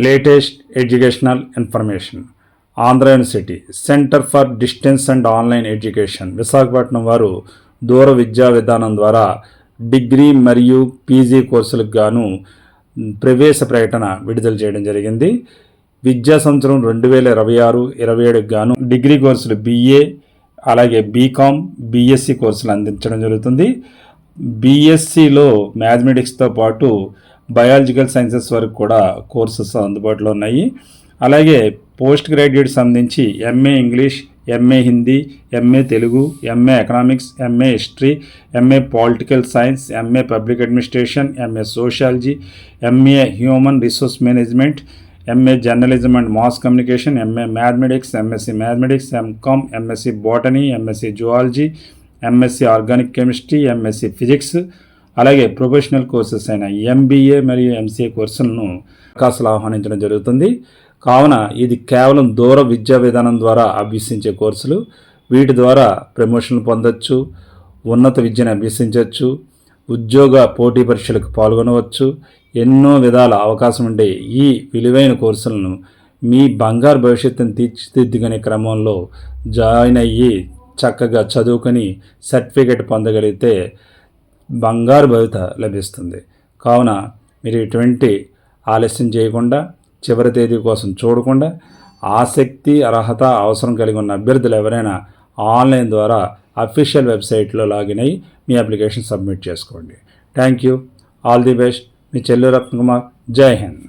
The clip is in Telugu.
Latest educational information. Andhra university centre for distance and online education Visakhapatnam వారు దూర విద్యా విధానం ద్వారా డిగ్రీ మరియు పీజీ కోర్సులకు గాను ప్రవేశ ప్రకటన విడుదల చేయడం జరిగింది. విద్యా సంవత్సరం 2026-27కు గాను డిగ్రీ కోర్సులు BA అలాగే బీకామ్ BSc కోర్సులు అందించడం జరుగుతుంది. BScలో మ్యాథమెటిక్స్తో పాటు బయాలజికల్ సైన్సెస్ వరకు కూడా కోర్సెస్ అందుబాటులో ఉన్నాయి. అలాగే పోస్ట్ గ్రాడ్యుయేట్ సంబంధించి MA English, MA Hindi, MA Telugu, MA economics, MA history, MA political science, MA public administration, MA sociology, MA human resource management, MA journalism and mass communication, MA mathematics, MSc mathematics, MCom, MSc botany, MSc zoology, MSc organic chemistry, MSc physics, అలాగే ప్రొఫెషనల్ కోర్సెస్ అయిన MBA మరియు MCA కోర్సులను అవకాశాలు ఆహ్వానించడం జరుగుతుంది. కావున ఇది కేవలం దూర విద్యా విధానం ద్వారా అభ్యసించే కోర్సులు. వీటి ద్వారా ప్రమోషన్లు పొందవచ్చు, ఉన్నత విద్యను అభ్యసించవచ్చు, ఉద్యోగ పోటీ పరీక్షలకు పాల్గొనవచ్చు. ఎన్నో విధాల అవకాశం ఉండే ఈ విలువైన కోర్సులను మీ బంగారు భవిష్యత్తును తీర్చిదిద్దుకునే క్రమంలో జాయిన్ అయ్యి చక్కగా చదువుకొని సర్టిఫికేట్ పొందగలిగితే బంగారు భవిత లభిస్తుంది. కావున మీరు ఎటువంటి ఆలస్యం చేయకుండా, చివరి తేదీ కోసం చూడకుండా, ఆసక్తి, అర్హత, అవసరం కలిగి ఉన్న అభ్యర్థులు ఎవరైనా ఆన్లైన్ ద్వారా అఫీషియల్ వెబ్సైట్లో లాగిన్ అయ్యి మీ అప్లికేషన్ సబ్మిట్ చేసుకోండి. Thank you. All the best. మీ చెల్లు రత్నకుమార్. జై హింద్.